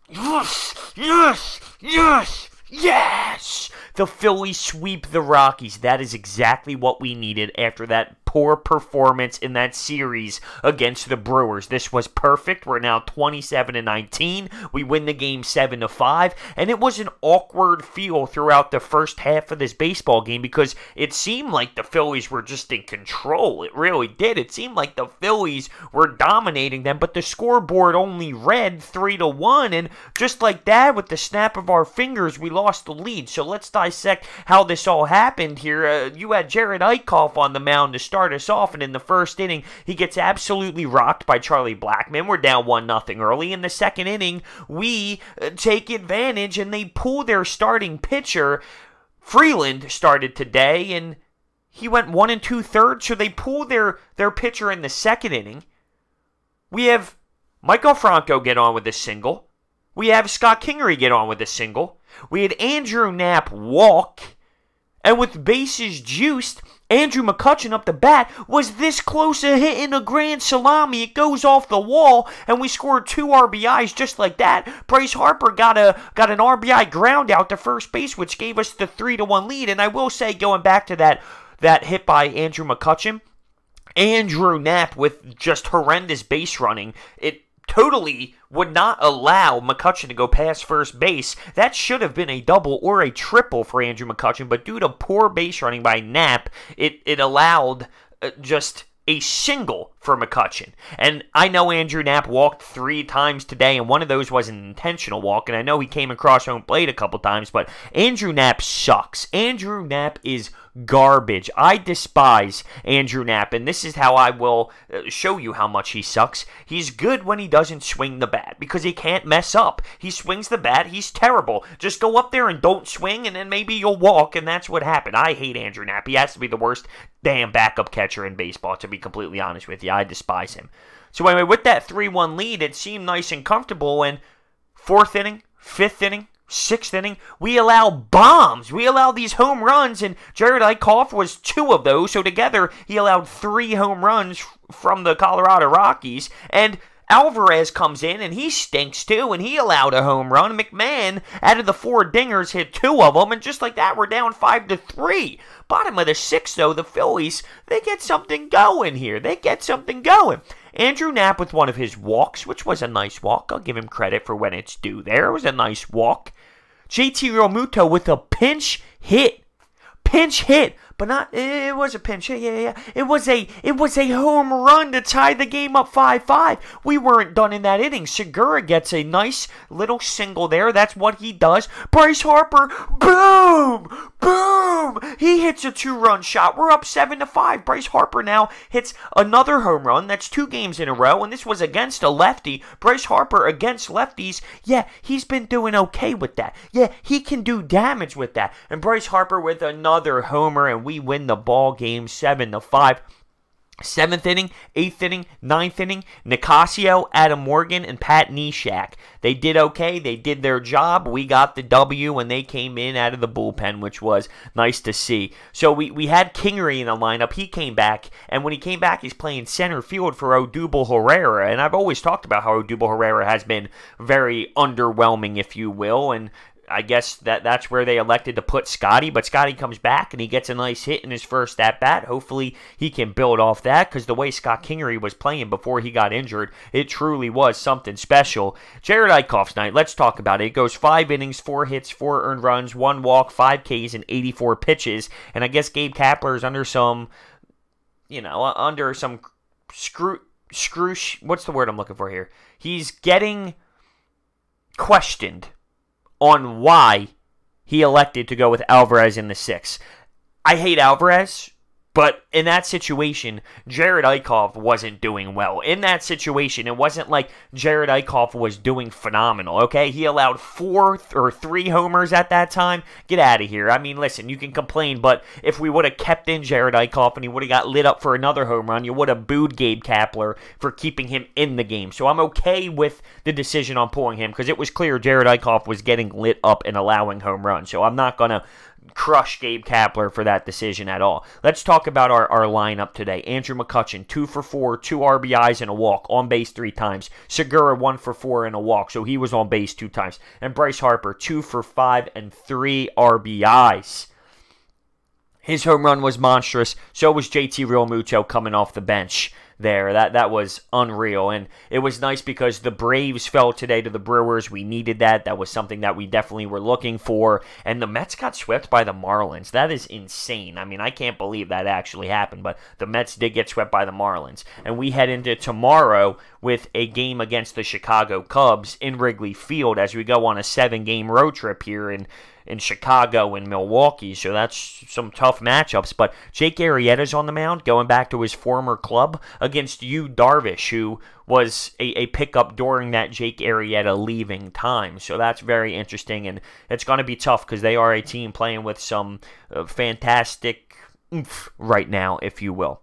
Yes! Yes! Yes! Yes! The Phillies sweep the Rockies. That is exactly what we needed after that poor performance in that series against the Brewers. This was perfect. We're now 27-19. We win the game 7-5, and it was an awkward feel throughout the first half of this baseball game because it seemed like the Phillies were just in control. It really did. It seemed like the Phillies were dominating them, but the scoreboard only read 3-1, and just like that, with the snap of our fingers, we lost the lead. So let's dissect how this all happened here. You had Jerad Eickhoff on the mound to start us off, and in the first inning, he gets absolutely rocked by Charlie Blackmon. We're down 1-0 early. In the second inning, we take advantage, and they pull their starting pitcher. Freeland started today, and he went 1 2/3, so they pull their pitcher in the second inning. We have Michael Franco get on with a single. We have Scott Kingery get on with a single. We had Andrew Knapp walk. And with bases juiced, Andrew McCutchen up the bat was this close to hitting a grand salami. It goes off the wall, and we scored 2 RBIs just like that. Bryce Harper got an RBI ground out to first base, which gave us the 3-1 lead. And I will say, going back to that hit by Andrew McCutchen, Andrew Knapp with just horrendous base running, it totally would not allow McCutchen to go past first base. That should have been a double or a triple for Andrew McCutchen, but due to poor base running by Knapp, it allowed just a single for McCutchen. And I know Andrew Knapp walked 3 times today, and one of those was an intentional walk, and I know he came across home plate a couple times, but Andrew Knapp sucks. Andrew Knapp is garbage. I despise Andrew Knapp, and this is how I will show you how much he sucks. He's good when he doesn't swing the bat, because he can't mess up. He swings the bat, he's terrible. Just go up there and don't swing, and then maybe you'll walk, and that's what happened. I hate Andrew Knapp. He has to be the worst damn backup catcher in baseball, to be completely honest with you. I despise him. So anyway, with that 3-1 lead, it seemed nice and comfortable, and 4th inning, 5th inning, 6th inning, we allow bombs. We allow these home runs, and Jerad Eickhoff was 2 of those, so together he allowed 3 home runs from the Colorado Rockies, and Alvarez comes in, and he stinks too, and he allowed a home run. McMahon, out of the 4 dingers, hit 2 of them, and just like that, we're down 5-3. Bottom of the 6th, though, the Phillies, they get something going here. They get something going. Andrew Knapp with one of his walks, which was a nice walk. I'll give him credit for when it's due there. It was a nice walk. JT Realmuto with a pinch hit. Pinch hit. But not, it was a pinch hit, yeah. It was a home run to tie the game up 5-5. We weren't done in that inning. Segura gets a nice little single there. That's what he does. Bryce Harper, boom! Boom! He hits a 2-run shot. We're up 7-5. Bryce Harper now hits another home run. That's 2 games in a row, and this was against a lefty. Bryce Harper against lefties, yeah, he's been doing okay with that. Yeah, he can do damage with that. And Bryce Harper with another homer, and we win the ball game 7-5. 7th inning, 8th inning, 9th inning, Nicasio, Adam Morgan, and Pat Neshek. They did okay. They did their job. We got the W, and they came in out of the bullpen, which was nice to see. So we had Kingery in the lineup. He came back, and when he came back, he's playing center field for Odubel Herrera. And I've always talked about how Odubel Herrera has been very underwhelming, if you will, and I guess that's where they elected to put Scotty, but Scotty comes back and he gets a nice hit in his first at-bat. Hopefully he can build off that, because the way Scott Kingery was playing before he got injured, it truly was something special. Jerad Eickhoff's night, let's talk about it. It goes 5 innings, 4 hits, 4 earned runs, 1 walk, 5 Ks, and 84 pitches, and I guess Gabe Kapler's under some, screw, what's the word I'm looking for here? He's getting questioned on why he elected to go with Alvarez in the 6th. I hate Alvarez, but in that situation, Jerad Eickhoff wasn't doing well. In that situation, it wasn't like Jerad Eickhoff was doing phenomenal, okay? He allowed 4 or 3 homers at that time. Get out of here. I mean, listen, you can complain, but if we would have kept in Jerad Eickhoff and he would have got lit up for another home run, you would have booed Gabe Kapler for keeping him in the game. So I'm okay with the decision on pulling him, because it was clear Jerad Eickhoff was getting lit up and allowing home runs. So I'm not going to crush Gabe Kapler for that decision at all. Let's talk about our lineup today. Andrew McCutchen, 2 for 4, 2 RBIs and a walk, on base 3 times. Segura, 1 for 4 and a walk, so he was on base 2 times. And Bryce Harper, 2 for 5 and 3 RBIs. His home run was monstrous. So was JT Realmuto coming off the bench there. That was unreal. And it was nice because the Braves fell today to the Brewers. We needed that. That was something that we definitely were looking for. And the Mets got swept by the Marlins. That is insane. I mean, I can't believe that actually happened. But the Mets did get swept by the Marlins. And we head into tomorrow with a game against the Chicago Cubs in Wrigley Field as we go on a 7-game road trip here in Chicago and Milwaukee, so that's some tough matchups. But Jake Arrieta's on the mound, going back to his former club, against Yu Darvish, who was a pickup during that Jake Arrieta leaving time. So that's very interesting, and it's going to be tough because they are a team playing with some fantastic oomph right now, if you will.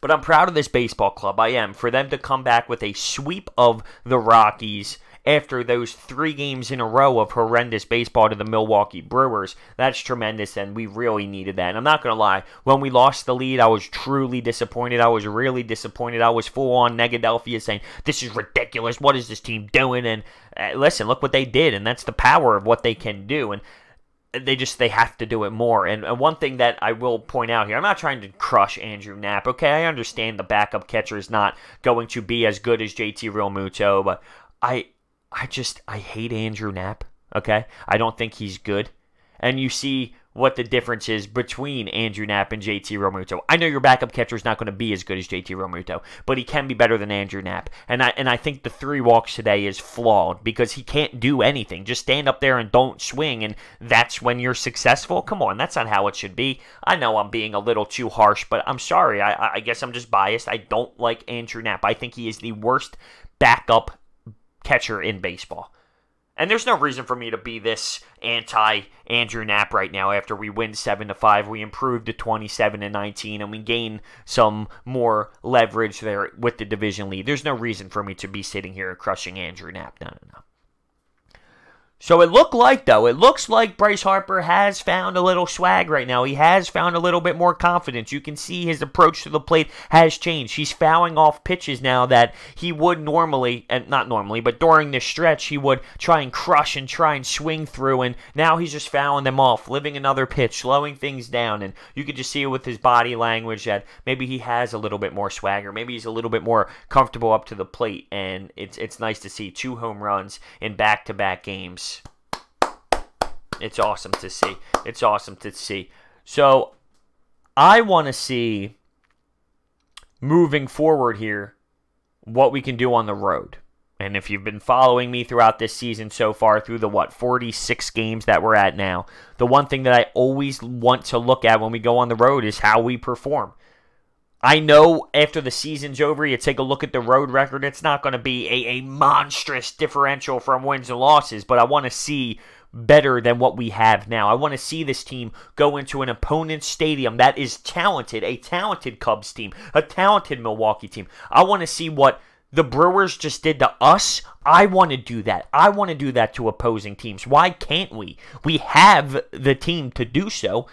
But I'm proud of this baseball club. I am. For them to come back with a sweep of the Rockies after those 3 games in a row of horrendous baseball to the Milwaukee Brewers, that's tremendous, and we really needed that. And I'm not going to lie, when we lost the lead, I was truly disappointed. I was really disappointed. I was full-on Negadelphia saying, this is ridiculous. What is this team doing? And listen, look what they did, and that's the power of what they can do. And they have to do it more. And one thing that I will point out here, I'm not trying to crush Andrew Knapp, okay? I understand the backup catcher is not going to be as good as JT Realmuto, but I hate Andrew Knapp, okay? I don't think he's good. And you see what the difference is between Andrew Knapp and JT Realmuto. I know your backup catcher is not going to be as good as JT Realmuto, but he can be better than Andrew Knapp. And I think the 3 walks today is flawed because he can't do anything. Just stand up there and don't swing, and that's when you're successful? Come on, that's not how it should be. I know I'm being a little too harsh, but I'm sorry. I guess I'm just biased. I don't like Andrew Knapp. I think he is the worst backup catcher in baseball. And there's no reason for me to be this anti-Andrew Knapp right now after we win 7-5. We improved to 27-19, and we gain some more leverage there with the division lead. There's no reason for me to be sitting here crushing Andrew Knapp. No. So it looks like Bryce Harper has found a little swag right now. He has found a little bit more confidence. You can see his approach to the plate has changed. He's fouling off pitches now that he would normally, and not normally, but during this stretch, he would try and crush and try and swing through, and now he's just fouling them off, living another pitch, slowing things down, and you can just see it with his body language that maybe he has a little bit more swagger, maybe he's a little bit more comfortable up to the plate, and it's nice to see 2 home runs in back-to-back games. It's awesome to see. It's awesome to see. So, I want to see, moving forward here, what we can do on the road. And if you've been following me throughout this season so far, through the, 46 games that we're at now, the one thing that I always want to look at when we go on the road is how we perform. I know after the season's over, you take a look at the road record, it's not going to be a monstrous differential from wins and losses, but I want to see better than what we have now. I want to see this team go into an opponent's stadium that is talented, a talented Cubs team, a talented Milwaukee team. I want to see what the Brewers just did to us. I want to do that. I want to do that to opposing teams. Why can't we? We have the team to do so.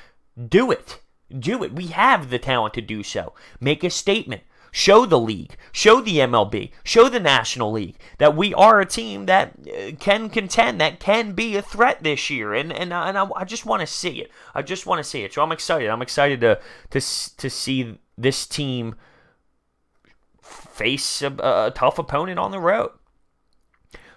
Do it. Do it. We have the talent to do so. Make a statement. Show the league. Show the MLB. Show the National League that we are a team that can contend, that can be a threat this year. And I just want to see it. I just want to see it. So I'm excited. I'm excited to see this team face a tough opponent on the road.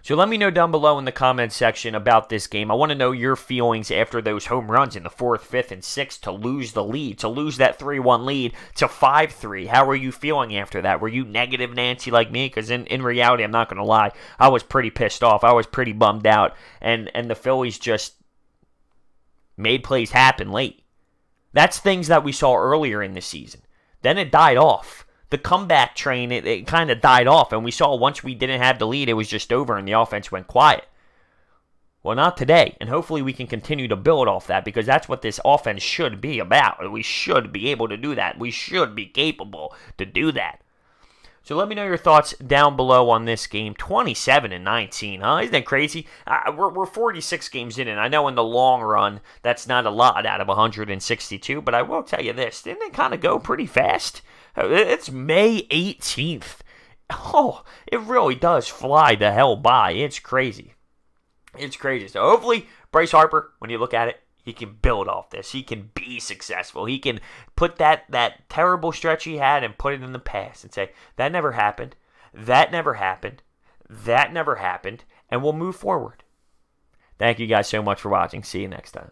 So let me know down below in the comments section about this game. I want to know your feelings after those home runs in the 4th, 5th, and 6th to lose the lead, to lose that 3-1 lead to 5-3. How were you feeling after that? Were you negative Nancy like me? Because in reality, I'm not going to lie, I was pretty pissed off. I was pretty bummed out. And the Phillies just made plays happen late. That's things that we saw earlier in the season. Then it died off. The comeback train, it kind of died off, and we saw once we didn't have the lead, it was just over, and the offense went quiet. Well, not today, and hopefully we can continue to build off that, because that's what this offense should be about. We should be able to do that. We should be capable to do that. So let me know your thoughts down below on this game. 27-19, huh? Isn't that crazy? We're 46 games in, and I know in the long run that's not a lot out of 162, but I will tell you this. Didn't it kind of go pretty fast? It's May 18th. Oh, it really does fly the hell by. It's crazy. It's crazy. So hopefully, Bryce Harper, when you look at it, he can build off this. He can be successful. He can put that terrible stretch he had and put it in the past and say, that never happened. That never happened. That never happened. And we'll move forward. Thank you guys so much for watching. See you next time.